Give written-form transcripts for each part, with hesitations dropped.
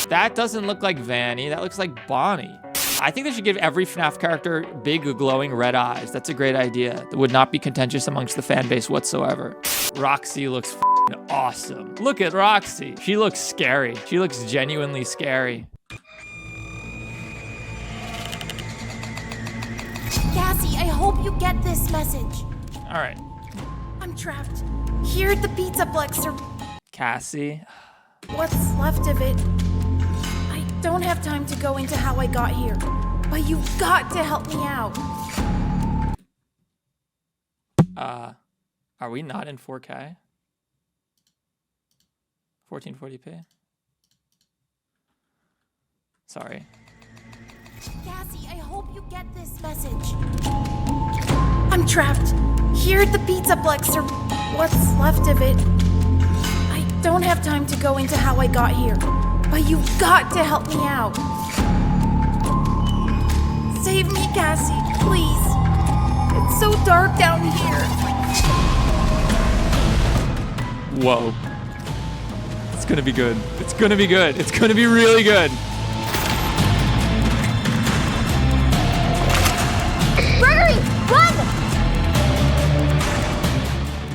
That doesn't look like Vanny. That looks like Bonnie. I think they should give every FNAF character big glowing red eyes. That's a great idea. That would not be contentious amongst the fan base whatsoever. Roxy looks awesome. Look at Roxy. She looks scary. She looks genuinely scary. Cassie, I hope you get this message. All right. I'm trapped here at the Pizzaplex. Cassie. What's left of it? I don't have time to go into how I got here, but you've got to help me out. Are we not in 4K? 1440p? Sorry. Cassie, I hope you get this message. I'm trapped here at the Pizzaplex, or what's left of it. I don't have time to go into how I got here, but you've got to help me out. Save me, Cassie, please. It's so dark down here. Whoa. It's gonna be good. It's gonna be good. It's gonna be really good. Gregory, run!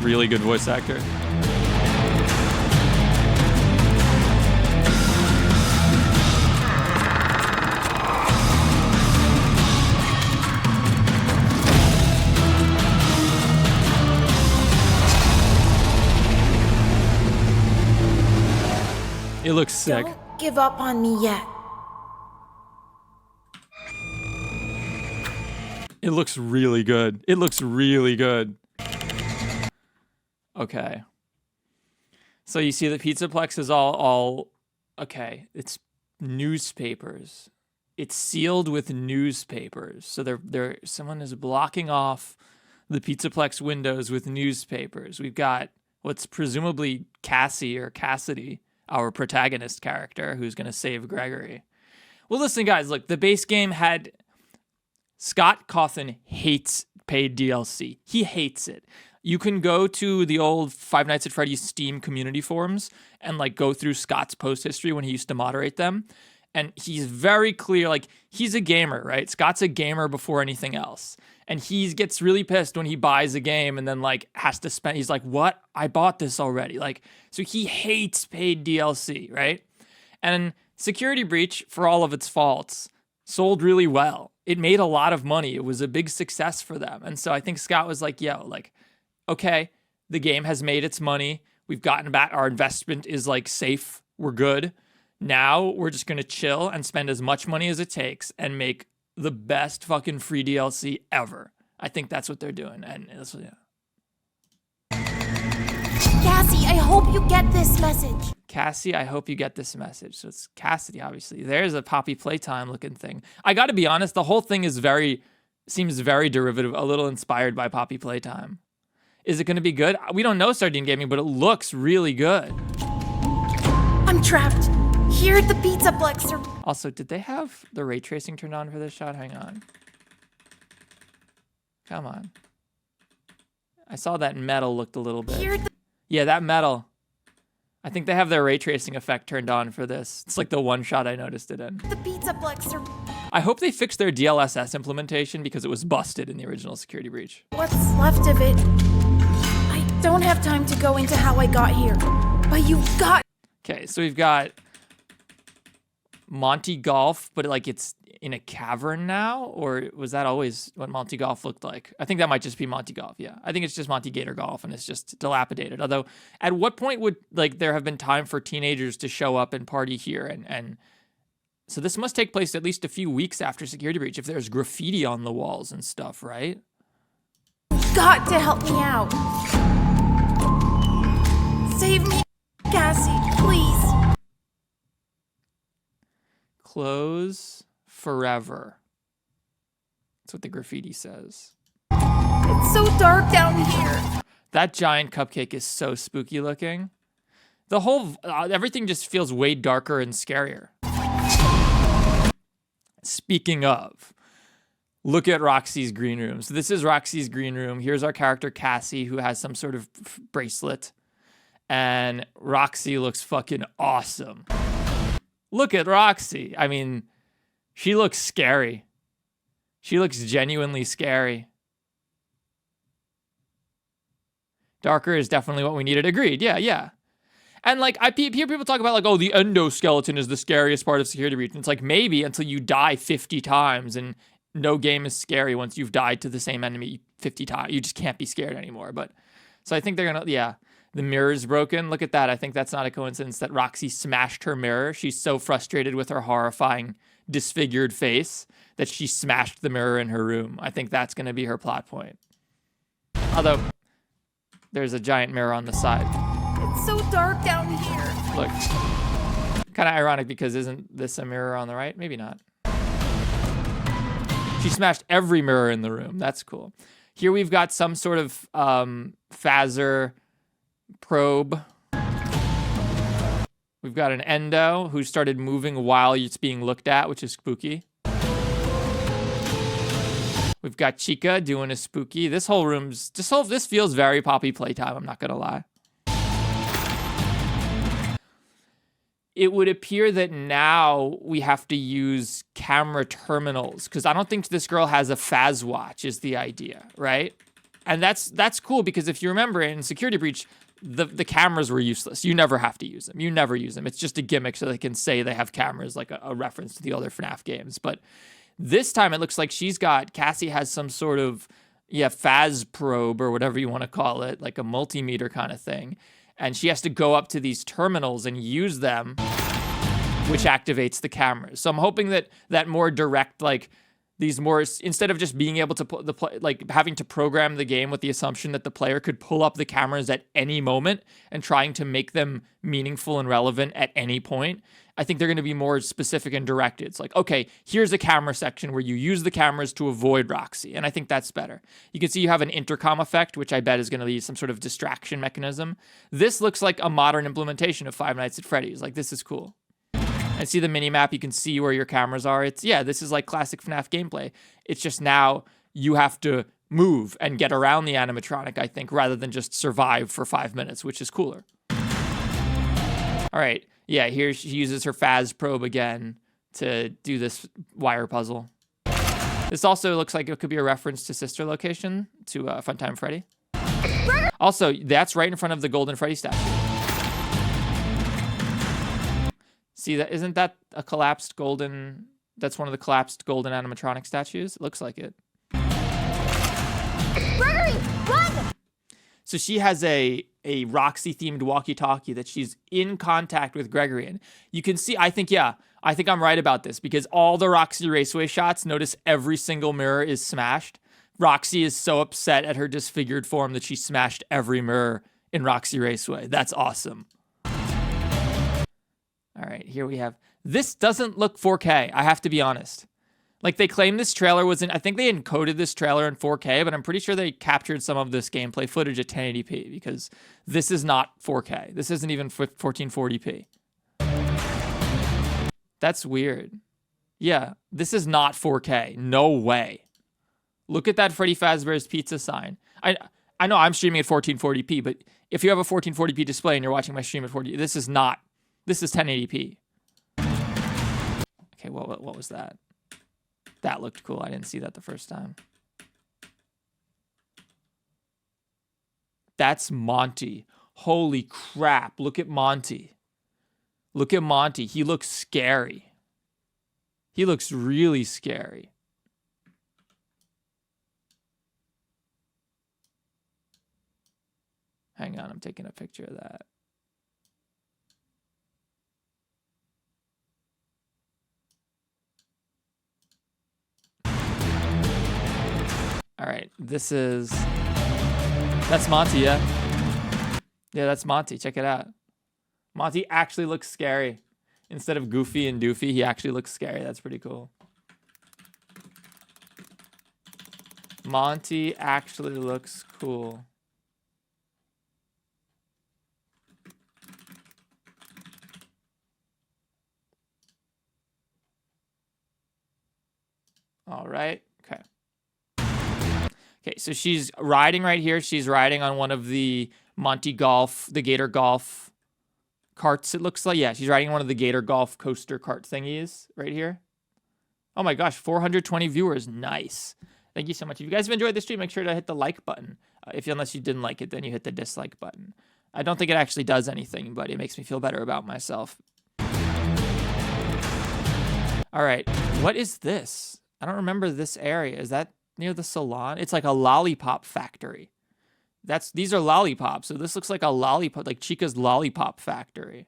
Really good voice actor. It looks sick. Don't give up on me yet. It looks really good. It looks really good. Okay. So you see the Pizzaplex is all okay. It's newspapers. It's sealed with newspapers. So someone is blocking off the Pizzaplex windows with newspapers. We've got what's presumably Cassie or Cassidy, our protagonist character, who's going to save Gregory. Well, listen, guys, look, the base game had... Scott Cawthon hates paid DLC. He hates it. You can go to the old Five Nights at Freddy's Steam community forums and like go through Scott's post history when he used to moderate them. And he's very clear, like he's a gamer, right? Scott's a gamer before anything else. And he gets really pissed when he buys a game and then like has to spend, he's like, what? I bought this already. Like, so he hates paid DLC, right? And Security Breach, for all of its faults, sold really well. It made a lot of money. It was a big success for them. And so I think Scott was like, yo, like, okay, the game has made its money. We've gotten back. Our investment is like safe. We're good. Now we're just going to chill and spend as much money as it takes and make the best fucking free DLC ever. I think that's what they're doing. And that's, yeah. Cassie, I hope you get this message. Cassie, I hope you get this message. So it's Cassidy, obviously. There's a Poppy Playtime looking thing. I got to be honest, the whole thing is seems very derivative, a little inspired by Poppy Playtime. Is it going to be good? We don't know Sardine Gaming, but it looks really good. I'm trapped here at the Pizzaplex. Also, did they have the ray tracing turned on for this shot? Hang on. Come on. I saw that metal looked a little bit. Yeah, that metal. I think they have their ray tracing effect turned on for this. It's like the one shot I noticed it in. The Pizzaplex. I hope they fixed their DLSS implementation because it was busted in the original Security Breach. What's left of it? I don't have time to go into how I got here, but you've got... Okay, so we've got Monty Golf, but like it's in a cavern now? Or was that always what Monty Golf looked like? I think that might just be Monty Golf, yeah. I think it's just Monty Gator Golf and it's just dilapidated. Although, at what point would like there have been time for teenagers to show up and party here? And so this must take place at least a few weeks after Security Breach if there's graffiti on the walls and stuff, right? You've got to help me out. Save me, Cassie, please. Close forever. That's what the graffiti says. It's so dark down here. That giant cupcake is so spooky looking. The whole, everything just feels way darker and scarier. Speaking of, look at Roxy's green room. So this is Roxy's green room. Here's our character Cassie, who has some sort of bracelet. And Roxy looks fucking awesome. Look at Roxy. I mean, she looks scary. She looks genuinely scary. Darker is definitely what we needed. Agreed. Yeah. And like I hear people talk about like, oh, the endoskeleton is the scariest part of Security Breach. And it's like maybe until you die 50 times, and no game is scary once you've died to the same enemy 50 times. You just can't be scared anymore. But so I think they're gonna, yeah. The mirror's broken. Look at that. I think that's not a coincidence that Roxy smashed her mirror. She's so frustrated with her horrifying, disfigured face that she smashed the mirror in her room. I think that's going to be her plot point. Although, there's a giant mirror on the side. It's so dark down here. Look. Kind of ironic because isn't this a mirror on the right? Maybe not. She smashed every mirror in the room. That's cool. Here we've got some sort of phaser probe. We've got an endo who started moving while it's being looked at, which is spooky. We've got Chica doing a spooky. This whole room's this feels very Poppy Playtime, I'm not gonna lie. It would appear that now we have to use camera terminals because I don't think this girl has a Phaz watch is the idea, right? And that's cool because if you remember in Security Breach, the cameras were useless. You never have to use them. You never use them. It's just a gimmick so they can say they have cameras, like a reference to the other FNAF games. But this time it looks like Cassie has some sort of, Phaz probe or whatever you want to call it, like a multimeter kind of thing. And she has to go up to these terminals and use them, which activates the cameras. So I'm hoping that more direct, like, these more, instead of just being able to having to program the game with the assumption that the player could pull up the cameras at any moment and trying to make them meaningful and relevant at any point, I think they're going to be more specific and directed. It's like, okay, here's a camera section where you use the cameras to avoid Roxy. And I think that's better. You can see you have an intercom effect, which I bet is going to be some sort of distraction mechanism. This looks like a modern implementation of Five Nights at Freddy's. Like, this is cool. And see the mini-map, you can see where your cameras are. This is like classic FNAF gameplay. It's just now you have to move and get around the animatronic, I think, rather than just survive for 5 minutes, which is cooler. All right. Yeah, here she uses her Phaz probe again to do this wire puzzle. This also looks like it could be a reference to Sister Location, to Funtime Freddy. Also, that's right in front of the Golden Freddy statue. See, that isn't that a collapsed golden... That's one of the collapsed golden animatronic statues? It looks like it. Gregory, run! So she has a Roxy-themed walkie-talkie that she's in contact with Gregory in. You can see, I think I'm right about this because all the Roxy Raceway shots, notice every single mirror is smashed. Roxy is so upset at her disfigured form that she smashed every mirror in Roxy Raceway. That's awesome. All right, here we have... This doesn't look 4K, I have to be honest. Like, they claim this trailer was in... I think they encoded this trailer in 4K, but I'm pretty sure they captured some of this gameplay footage at 1080p because this is not 4K. This isn't even 1440p. That's weird. Yeah, this is not 4K. No way. Look at that Freddy Fazbear's Pizza sign. I know I'm streaming at 1440p, but if you have a 1440p display and you're watching my stream at 40, this is 1080p. Okay, what was that? That looked cool. I didn't see that the first time. That's Monty. Holy crap. Look at Monty. Look at Monty. He looks scary. He looks really scary. Hang on, I'm taking a picture of that. All right, that's Monty, yeah? Yeah, that's Monty, check it out. Monty actually looks scary. Instead of Goofy and Doofy, he actually looks scary. That's pretty cool. Monty actually looks cool. All right, okay. Okay, so she's riding right here. She's riding on one of the Monty Golf, the Gator Golf carts, it looks like. Yeah, she's riding one of the Gator Golf coaster cart thingies right here. Oh my gosh, 420 viewers. Nice. Thank you so much. If you guys have enjoyed this stream, make sure to hit the like button. Unless you didn't like it, then you hit the dislike button. I don't think it actually does anything, but it makes me feel better about myself. All right, what is this? I don't remember this area. Is that near the salon? It's like a lollipop factory. These are lollipops, so this looks like a lollipop, like Chica's lollipop factory.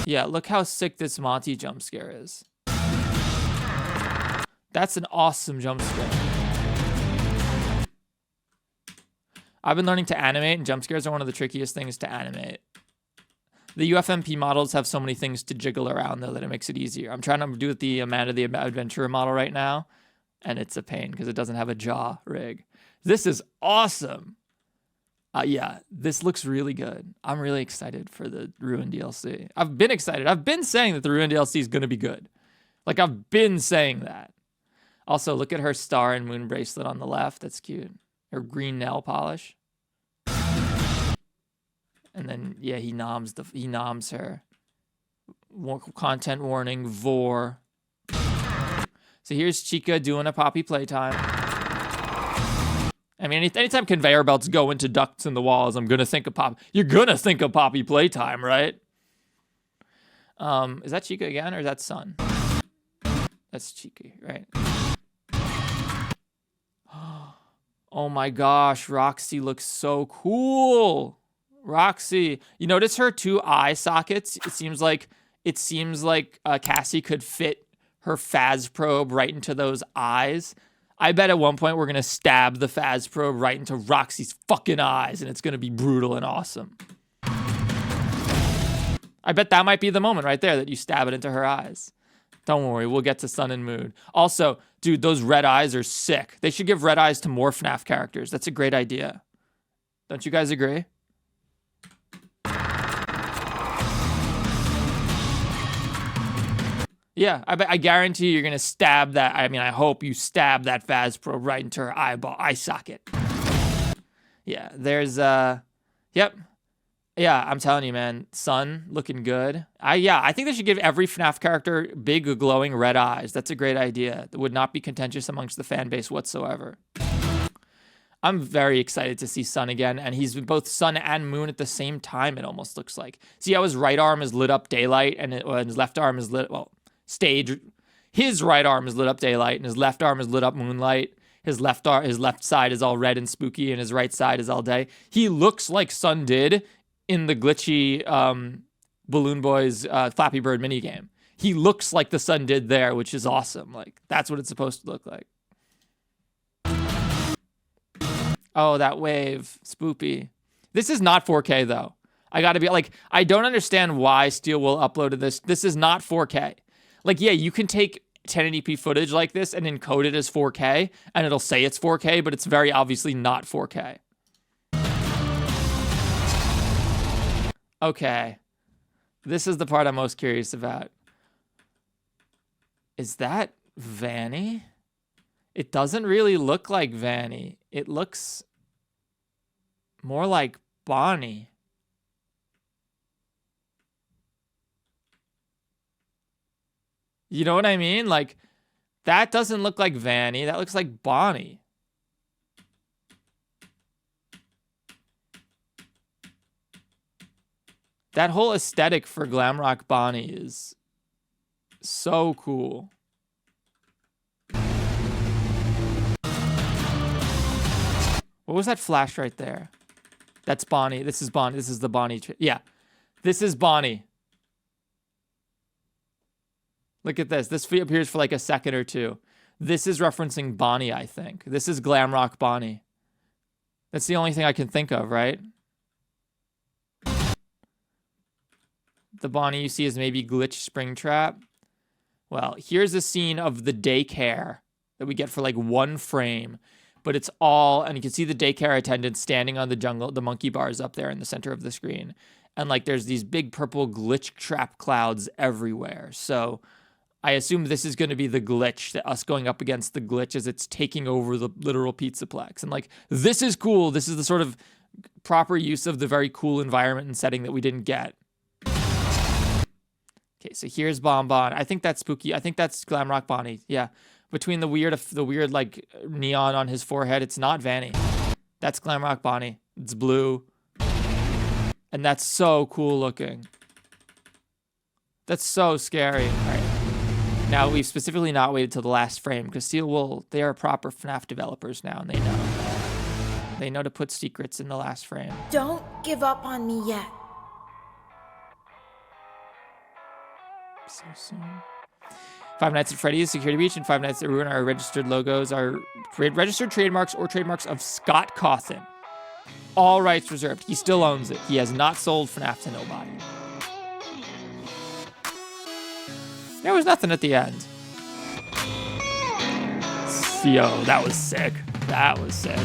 Yeah, look how sick this Monty jump scare is. That's an awesome jump scare. I've been learning to animate, and jump scares are one of the trickiest things to animate. The UFMP models have so many things to jiggle around, though, that it makes it easier. I'm trying to do it the Amanda the Adventurer model right now, and it's a pain because it doesn't have a jaw rig. This is awesome. Yeah, this looks really good. I'm really excited for the Ruin DLC. I've been excited. I've been saying that the Ruin DLC is going to be good. Like, I've been saying that. Also, look at her star and moon bracelet on the left. That's cute. Her green nail polish. And then, yeah, he noms her. Content warning, vor. So here's Chica doing a Poppy playtime. I mean, anytime conveyor belts go into ducts in the walls, I'm gonna think of Poppy. You're gonna think of Poppy playtime, right? Is that Chica again, or is that Sun? That's Chica, right? Oh my gosh, Roxy looks so cool. Roxy, you notice her two eye sockets? It seems like Cassie could fit her Phas probe right into those eyes. I bet at one point we're gonna stab the Phas probe right into Roxy's fucking eyes, and it's gonna be brutal and awesome. I bet that might be the moment right there that you stab it into her eyes. Don't worry, we'll get to Sun and Moon. Also, dude, those red eyes are sick. They should give red eyes to more FNAF characters. That's a great idea. Don't you guys agree? Yeah, I guarantee you're going to stab that. I mean, I hope you stab that Phas probe right into her eye socket. Yeah, there's, yep. Yeah, I'm telling you, man. Sun, looking good. I think they should give every FNAF character big, glowing red eyes. That's a great idea. That would not be contentious amongst the fan base whatsoever. I'm very excited to see Sun again, and he's both Sun and Moon at the same time, it almost looks like. See how his right arm is lit up daylight, and his left arm is lit, well, his right arm is lit up daylight, and his left arm is lit up moonlight. His left side is all red and spooky, and his right side is all day. He looks like Sun did in the glitchy Balloon Boys Flappy Bird minigame. He looks like the Sun did there, which is awesome. Like, that's what it's supposed to look like. Oh, that wave. Spoopy. This is not 4K, though. I gotta be like, I don't understand why Steel will upload this. This is not 4K. Like, yeah, you can take 1080p footage like this and encode it as 4K, and it'll say it's 4K, but it's very obviously not 4K. Okay. This is the part I'm most curious about. Is that Vanny? It doesn't really look like Vanny. It looks more like Bonnie. You know what I mean? Like, that doesn't look like Vanny. That looks like Bonnie. That whole aesthetic for glam rock Bonnie is so cool. What was that flash right there? That's Bonnie. This is Bonnie. This is the Bonnie. Yeah. This is Bonnie. Look at this. This appears for like a second or two. This is referencing Bonnie, I think. This is glam rock Bonnie. That's the only thing I can think of, right? The Bonnie you see is maybe Glitch Springtrap. Well, here's a scene of the daycare that we get for like one frame. But it's all, and you can see the daycare attendant standing on the monkey bars up there in the center of the screen. And like there's these big purple glitch trap clouds everywhere. So I assume this is going to be the glitch, us going up against the glitch as it's taking over the literal Pizzaplex. And like, this is cool. This is the sort of proper use of the very cool environment and setting that we didn't get. Okay, so here's Bonbon. I think that's spooky. I think that's Glamrock Bonnie. Yeah, between the weird like neon on his forehead, it's not Vanny. That's Glamrock Bonnie. It's blue, and that's so cool looking. That's so scary. All right. Now, we've specifically not waited till the last frame because Steel Wool, they are proper FNAF developers now, and they know. They know to put secrets in the last frame. Don't give up on me yet. So soon. Five Nights at Freddy's, Security Breach, and Five Nights at Ruin are registered logos, are registered trademarks or trademarks of Scott Cawthon. All rights reserved. He still owns it. He has not sold FNAF to nobody. There was nothing at the end. Yo, that was sick. That was sick.